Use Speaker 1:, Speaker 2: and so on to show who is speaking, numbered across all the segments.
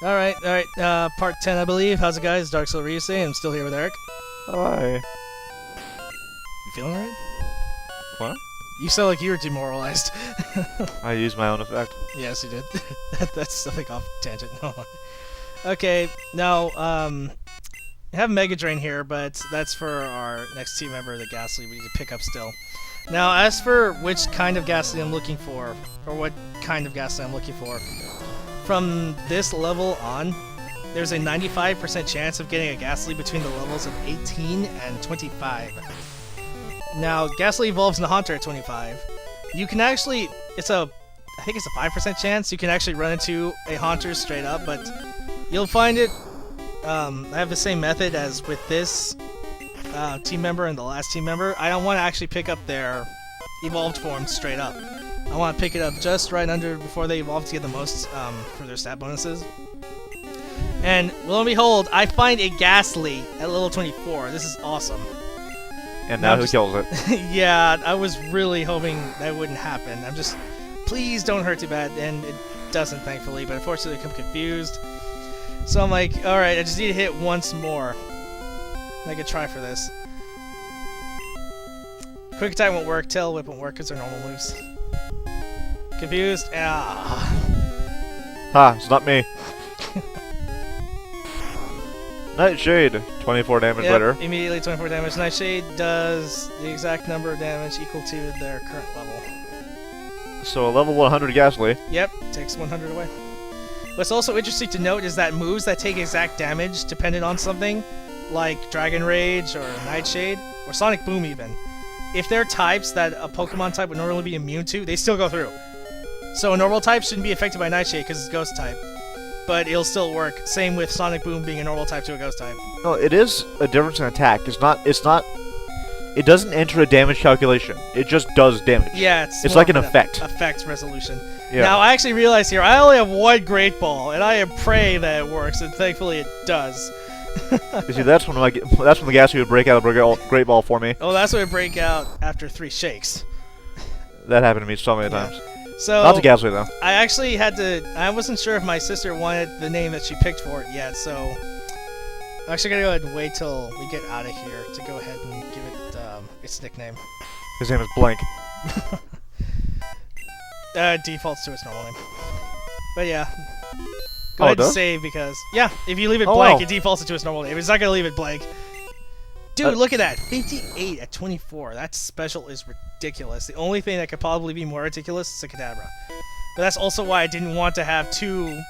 Speaker 1: Alright, part 10 I believe. How's it guys? Dark Soul Ryusei, I'm still here with Eric.
Speaker 2: Hi.
Speaker 1: You feeling alright?
Speaker 2: What?
Speaker 1: You sound like you were demoralized.
Speaker 2: I used my own effect.
Speaker 1: Yes, you did. That's something off tangent. No. Okay, now, I have Mega Drain here, but that's for our next team member, the Gastly, we need to pick up still. Now, as for which kind of Gastly I'm looking for, or what kind of Gastly I'm looking for, from this level on, there's a 95% chance of getting a Gastly between the levels of 18 and 25. Now, Gastly evolves in the Haunter at 25. You can actually, I think it's a 5% chance you can actually run into a Haunter straight up, but you'll find it, I have the same method as with this team member and the last team member. I don't want to actually pick up their evolved form straight up. I want to pick it up just right under before they evolve to get the most for their stat bonuses. And lo and behold, I find a Gastly at level 24. This is awesome.
Speaker 2: And now who kills it?
Speaker 1: Yeah, I was really hoping that wouldn't happen. I'm just, please don't hurt too bad, and it doesn't, thankfully. But unfortunately, I'm confused. So I'm like, all right, I just need to hit once more. Make a try for this. Quick attack won't work. Tail whip won't work because they're normal moves. Confused? Ah.
Speaker 2: Ha! It's not me. Nightshade. 24 damage
Speaker 1: Yep,
Speaker 2: later.
Speaker 1: immediately 24 damage. Nightshade does the exact number of damage equal to their current level.
Speaker 2: So a level 100 Gastly.
Speaker 1: Yep, takes 100 away. What's also interesting to note is that moves that take exact damage dependent on something, like Dragon Rage or Nightshade, or Sonic Boom even, if they're types that a Pokemon type would normally be immune to, they still go through. So a normal type shouldn't be affected by Nightshade because it's Ghost type, but it'll still work. Same with Sonic Boom being a normal type to a Ghost type.
Speaker 2: No, it is a difference in attack. It doesn't enter a damage calculation. It just does damage.
Speaker 1: Yeah,
Speaker 2: it's
Speaker 1: more
Speaker 2: like an
Speaker 1: of
Speaker 2: effect.
Speaker 1: Effect resolution.
Speaker 2: Yeah.
Speaker 1: Now, I actually realized here, I only have one Great Ball, and I pray that it works, and thankfully it does.
Speaker 2: You see, that's when the Gastly would break out a Great Ball for me.
Speaker 1: Oh, that's when it break out after 3 shakes.
Speaker 2: That happened to me so many times.
Speaker 1: So,
Speaker 2: Not to Gastly, though.
Speaker 1: I actually had to... I wasn't sure if my sister wanted the name that she picked for it yet, so... I'm actually going to go ahead and wait till we get out of here to go ahead and give it its nickname.
Speaker 2: His name is Blank.
Speaker 1: Defaults to its normal name. But yeah. Go
Speaker 2: Oh,
Speaker 1: ahead
Speaker 2: it
Speaker 1: and
Speaker 2: does?
Speaker 1: save because... Yeah, if you leave it
Speaker 2: Oh,
Speaker 1: blank,
Speaker 2: wow.
Speaker 1: it defaults it to its normal name. It's not going to leave it blank. Dude, look at that. 58 at 24. That special is ridiculous. The only thing that could probably be more ridiculous is a Kadabra. But that's also why I didn't want to have 2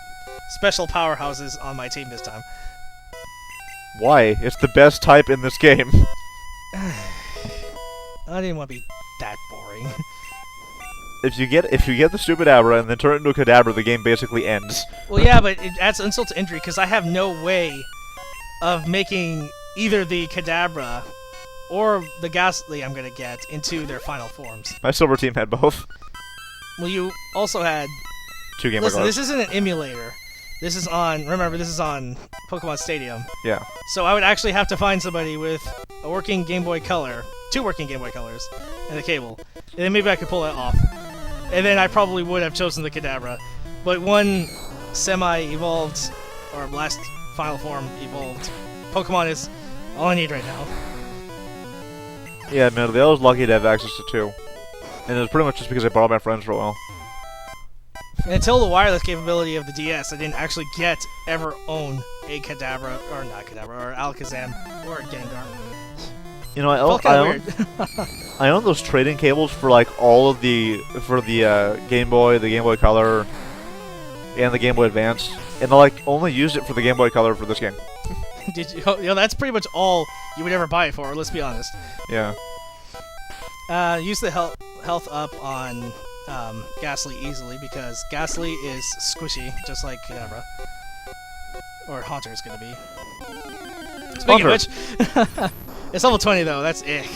Speaker 1: special powerhouses on my team this time.
Speaker 2: Why? It's the best type in this game.
Speaker 1: I didn't want to be that boring.
Speaker 2: If you get the stupid Abra and then turn it into a Kadabra, the game basically ends.
Speaker 1: Well, yeah, but it adds insult to injury because I have no way of making either the Kadabra or the Gastly I'm going to get into their final forms.
Speaker 2: My silver team had both.
Speaker 1: Well, you also had...
Speaker 2: 2 Game Boy
Speaker 1: Listen,
Speaker 2: Colors.
Speaker 1: this isn't an emulator. This is on... Remember, this is on Pokemon Stadium.
Speaker 2: Yeah.
Speaker 1: So I would actually have to find somebody with a working Game Boy Color, 2 working Game Boy Colors, and a cable. And then maybe I could pull that off. And then I probably would have chosen the Kadabra. But one semi-evolved, or last final form evolved Pokemon is all I need right now.
Speaker 2: Yeah, admittedly, I was lucky to have access to 2. And it was pretty much just because I borrowed my friends for a while.
Speaker 1: And until the wireless capability of the DS, I didn't actually ever own a Kadabra, or not Kadabra, or Alakazam, or a Gengar.
Speaker 2: You know,
Speaker 1: Felt kinda weird.
Speaker 2: I own those trading cables for like all of the Game Boy, the Game Boy Color, and the Game Boy Advance, and I like only used it for the Game Boy Color for this game.
Speaker 1: Did you? You know, that's pretty much all you would ever buy it for. Let's be honest.
Speaker 2: Yeah.
Speaker 1: Use the health up on Gastly easily because Gastly is squishy, just like Kadabra. Or Haunter is going to be. Speaking of which, it's level 20 though, that's ick.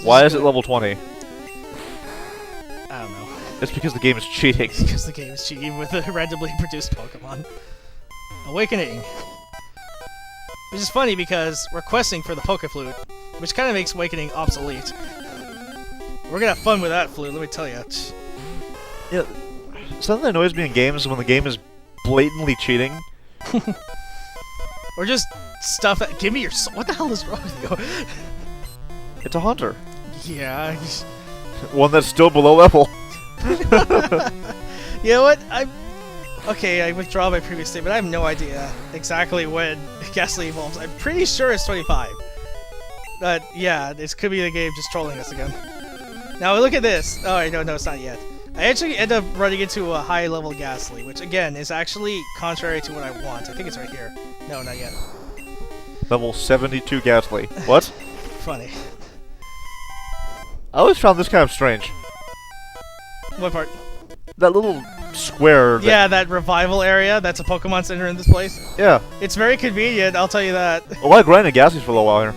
Speaker 2: Why is it level 20?
Speaker 1: I don't know.
Speaker 2: It's because the game is cheating.
Speaker 1: It's because the game is cheating with the randomly produced Pokemon. Awakening. Which is funny because we're questing for the Pokeflute, which kind of makes Awakening obsolete. We're gonna have fun with that flute, let me tell you.
Speaker 2: Yeah, something that annoys me in games is when the game is blatantly cheating.
Speaker 1: Or just stuff that... Give me your soul. What the hell is wrong with you?
Speaker 2: It's a hunter.
Speaker 1: Yeah.
Speaker 2: One that's still below level.
Speaker 1: You know what? Okay, I withdraw my previous statement. I have no idea exactly when Gastly evolves. I'm pretty sure it's 25. But yeah, this could be the game just trolling us again. Now look at this. Oh, I don't know, it's not yet. I actually end up running into a high-level Gastly, which again is actually contrary to what I want. I think it's right here. No, not yet.
Speaker 2: Level 72 Gastly. What?
Speaker 1: Funny.
Speaker 2: I always found this kind of strange.
Speaker 1: What part?
Speaker 2: That little square.
Speaker 1: Yeah, that revival area. That's a Pokemon Center in this place.
Speaker 2: Yeah.
Speaker 1: It's very convenient, I'll tell you that.
Speaker 2: Well, I grinded Gastlys for a little while here.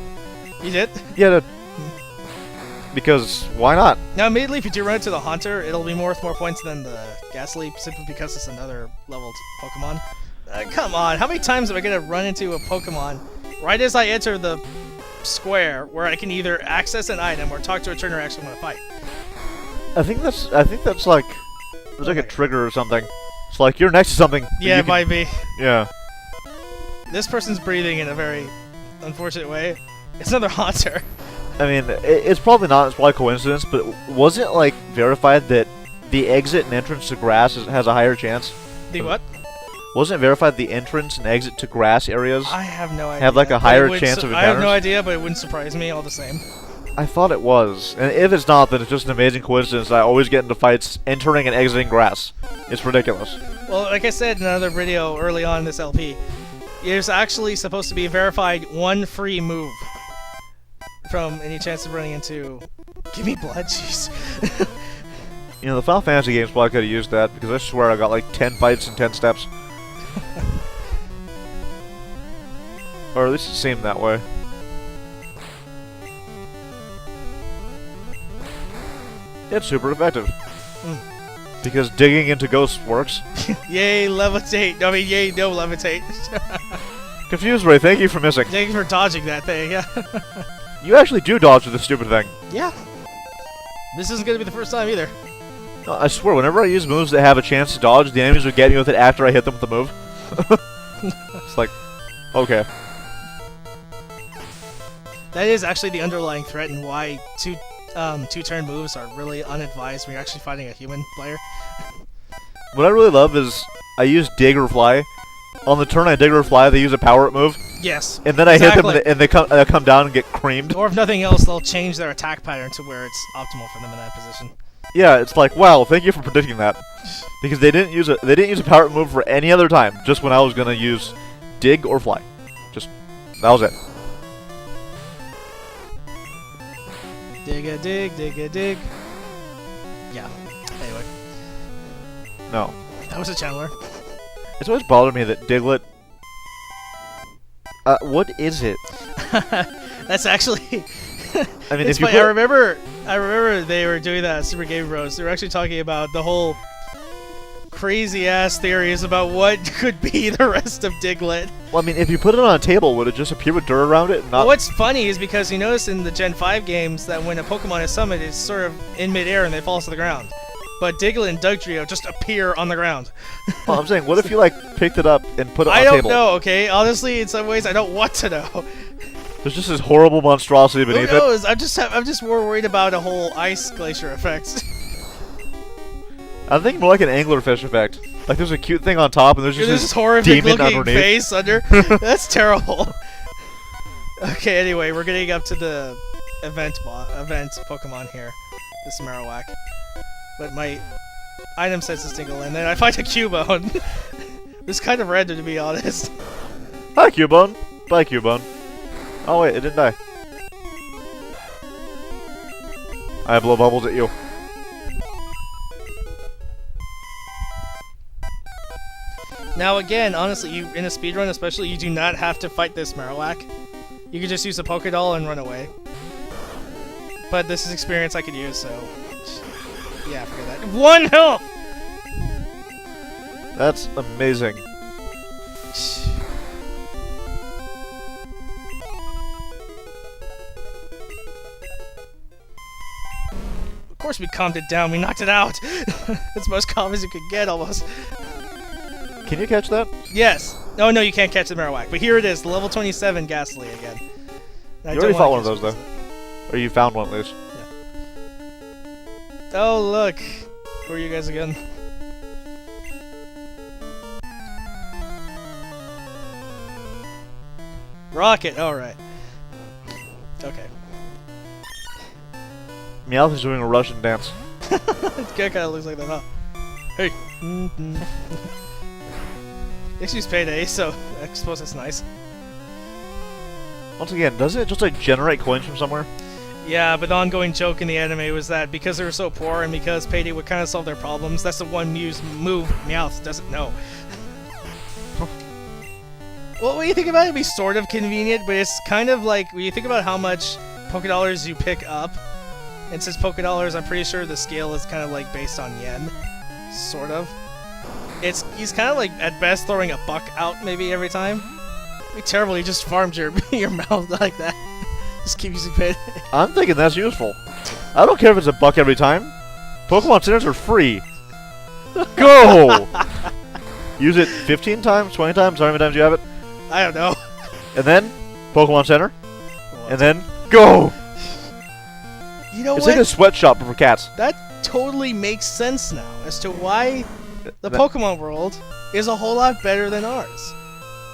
Speaker 1: You did?
Speaker 2: Yeah, I did. Because, why not?
Speaker 1: Now, immediately, if you do run into the Haunter, it'll be worth more points than the Gastly, simply because it's another leveled Pokemon. Come on, how many times am I gonna run into a Pokemon right as I enter the square where I can either access an item or talk to a trainer I actually want to fight?
Speaker 2: I think that's like, there's like a trigger or something. It's like, you're next to something.
Speaker 1: Yeah, it might be.
Speaker 2: Yeah.
Speaker 1: This person's breathing in a very unfortunate way. It's another Haunter.
Speaker 2: I mean, it's probably not, it's probably coincidence, but wasn't it, like, verified that the exit and entrance to grass has a higher chance?
Speaker 1: The what?
Speaker 2: Wasn't it verified the entrance and exit to grass areas
Speaker 1: I have no idea.
Speaker 2: have, like, a higher chance of encounters?
Speaker 1: I have no idea, but it wouldn't surprise me all the same.
Speaker 2: I thought it was. And if it's not, then it's just an amazing coincidence that I always get into fights entering and exiting grass. It's ridiculous.
Speaker 1: Well, like I said in another video early on in this LP, there's actually supposed to be a verified one free move from any chance of running into... Give me blood, jeez.
Speaker 2: You know, the Final Fantasy games probably could have used that, because I swear I got like 10 fights in 10 steps. Or at least it seemed that way. It's super effective. Because digging into ghosts works.
Speaker 1: Yay, levitate. I mean, yay, no levitate.
Speaker 2: Confused Ray, thank you for missing.
Speaker 1: Thank you for dodging that thing, yeah.
Speaker 2: You actually do dodge with this stupid thing.
Speaker 1: Yeah. This isn't going to be the first time either.
Speaker 2: No, I swear, whenever I use moves that have a chance to dodge, the enemies would get me with it after I hit them with the move. It's like, okay.
Speaker 1: That is actually the underlying threat and why two-turn moves are really unadvised when you're actually fighting a human player.
Speaker 2: What I really love is I use dig or fly. On the turn I dig or fly, they use a power-up move.
Speaker 1: Yes.
Speaker 2: And then I hit them and they come down and get creamed.
Speaker 1: Or if nothing else, they'll change their attack pattern to where it's optimal for them in that position.
Speaker 2: Yeah, it's like, wow, thank you for predicting that. Because they didn't use a power-up move for any other time, just when I was gonna use dig or fly. Just that was it.
Speaker 1: Dig a dig, dig a dig. Yeah. Anyway.
Speaker 2: No.
Speaker 1: That was a channeler.
Speaker 2: It's always bothered me that Diglett... what is it?
Speaker 1: That's actually...
Speaker 2: I mean,
Speaker 1: it's
Speaker 2: if you
Speaker 1: funny. I remember they were doing that at Super Game Bros. They were actually talking about the whole crazy-ass theories about what could be the rest of Diglett.
Speaker 2: Well, I mean, if you put it on a table, would it just appear with dirt around it? And not...
Speaker 1: Well, what's funny is because you notice in the Gen 5 games that when a Pokemon is summoned, it's sort of in midair and they fall to the ground. But Diglett and Dugtrio just appear on the ground.
Speaker 2: Well, I'm saying, what if you, like, picked it up and put it on a
Speaker 1: I
Speaker 2: table?
Speaker 1: don't know, okay? Honestly, in some ways, I don't want to know.
Speaker 2: There's just this horrible monstrosity beneath
Speaker 1: Who knows? I'm just more worried about a whole ice glacier effect.
Speaker 2: I think more like an anglerfish effect. Like, there's a cute thing on top, and there's just
Speaker 1: this horrific
Speaker 2: demon
Speaker 1: looking
Speaker 2: underneath.
Speaker 1: face under. That's terrible. Okay, anyway, we're getting up to the event Pokemon here. This Marowak. But my item says it's Dingle, and then I find a Cubone. It's kind of random, to be honest.
Speaker 2: Hi, Cubone. Bye, Cubone. Oh, wait, it didn't die. I blow bubbles at you.
Speaker 1: Now, again, honestly, in a speedrun especially, you do not have to fight this Marowak. You can just use a Pokédoll and run away. But this is experience I could use, so... Yeah, forget that. 1 health!
Speaker 2: That's amazing.
Speaker 1: Of course we calmed it down, we knocked it out! It's the most calm as you could get, almost.
Speaker 2: Can you catch that?
Speaker 1: Yes. Oh no, you can't catch the Marowak. But here it is, the level 27 Gastly again.
Speaker 2: You already fought one of those though. Or you found one at least.
Speaker 1: Yeah. Oh look, who are you guys again? Rocket. All right. Okay.
Speaker 2: Meowth is doing a Russian dance.
Speaker 1: It kind of looks like that, huh? Hey. It's just payday, so I suppose it's nice.
Speaker 2: Once again, doesn't it just like generate coins from somewhere?
Speaker 1: Yeah, but the ongoing joke in the anime was that because they were so poor and because payday would kind of solve their problems, that's the one move Meowth doesn't know. Well, when you think about it, it'd be sort of convenient, but it's kind of like when you think about how much Pokédollars you pick up, and since Pokédollars, I'm pretty sure the scale is kind of like based on yen, sort of. He's kind of like at best throwing a buck out maybe every time. It'd be terrible. You just farmed your mouth like that. Just keep using payday.
Speaker 2: I'm thinking that's useful. I don't care if it's a buck every time. Pokemon Centers are free. Go! Use it 15 times, 20 times, how many times you have it.
Speaker 1: I don't know.
Speaker 2: And then, Pokemon Center.
Speaker 1: What?
Speaker 2: And then, go!
Speaker 1: You know
Speaker 2: it's
Speaker 1: what?
Speaker 2: like a sweatshop for cats.
Speaker 1: That totally makes sense now as to why the Pokemon world is a whole lot better than ours.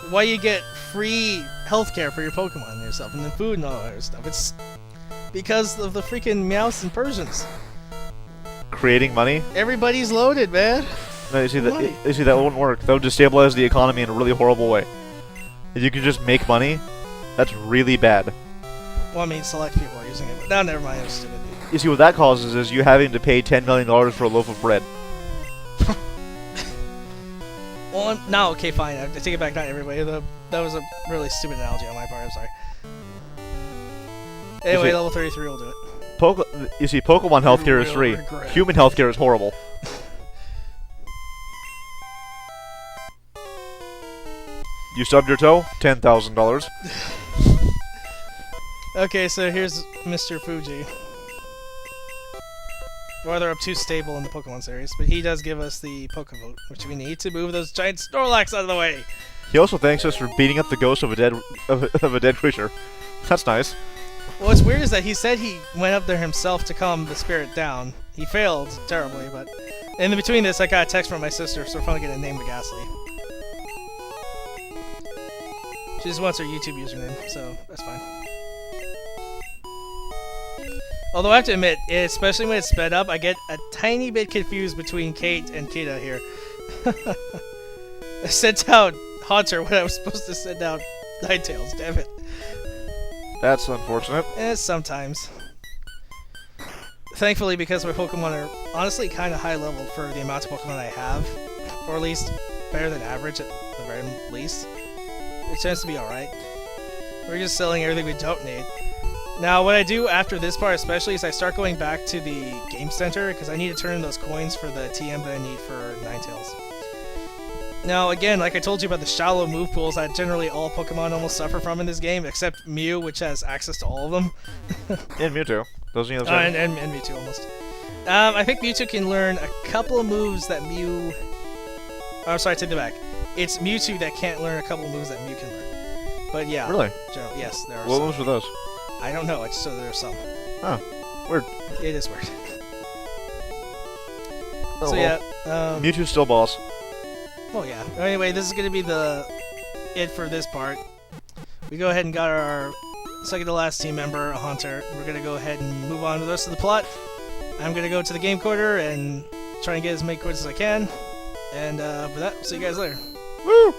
Speaker 1: Why you get free healthcare for your Pokemon and yourself, and then food and all that other stuff. It's because of the freaking Meowths and Persians.
Speaker 2: Creating money?
Speaker 1: Everybody's loaded, man.
Speaker 2: No, you see that wouldn't work. That would destabilize the economy in a really horrible way. If you could just make money, that's really bad.
Speaker 1: Well, I mean, select people are using it, but no, never mind. It was stupid.
Speaker 2: You see, what that causes is you having to pay $10 million for a loaf of bread.
Speaker 1: Well, no, okay, fine. I take it back. Not everybody. That was a really stupid analogy on my part. I'm sorry. Anyway, level 33 will do it.
Speaker 2: You see, Pokemon healthcare is free. Human healthcare is horrible. You stubbed your toe? $10,000.
Speaker 1: Okay, so here's Mr. Fuji. Rather up too stable in the Pokemon series, but he does give us the Pokevote, which we need to move those giant Snorlax out of the way.
Speaker 2: He also thanks us for beating up the ghost of a dead creature. That's nice.
Speaker 1: Well, what's weird is that he said he went up there himself to calm the spirit down. He failed terribly, but in between this, I got a text from my sister, so we're finally gonna name the Gastly. She just wants her YouTube username, so that's fine. Although I have to admit, especially when it's sped up, I get a tiny bit confused between Kate and Kita here. I sent out Haunter when I was supposed to send out Ninetales, damn it.
Speaker 2: That's unfortunate.
Speaker 1: Sometimes. Thankfully, because my Pokemon are honestly kind of high level for the amount of Pokemon I have, or at least better than average at the very least, it tends to be alright. We're just selling everything we don't need. Now, what I do after this part especially is I start going back to the Game Center because I need to turn in those coins for the TM that I need for Ninetales. Now, again, like I told you about the shallow move pools that generally all Pokemon almost suffer from in this game, except Mew, which has access to all of them.
Speaker 2: And Mewtwo. Those are the other
Speaker 1: and Mewtwo, almost. I think Mewtwo can learn a couple of moves that Mew... Oh, I'm sorry, I take that back. It's Mewtwo that can't learn a couple of moves that Mew can learn. But yeah.
Speaker 2: Really?
Speaker 1: Generally, yes, there are
Speaker 2: What
Speaker 1: some.
Speaker 2: moves were those?
Speaker 1: I don't know, it's so there's some.
Speaker 2: Huh. Weird.
Speaker 1: It is weird.
Speaker 2: Oh,
Speaker 1: so
Speaker 2: well.
Speaker 1: yeah,
Speaker 2: Mewtwo's still boss.
Speaker 1: well, yeah. Anyway, this is going to be it for this part. We go ahead and got our second to last team member, a Haunter. We're going to go ahead and move on to the rest of the plot. I'm going to go to the game quarter and try and get as many coins as I can. And with that, see you guys later.
Speaker 2: Woo!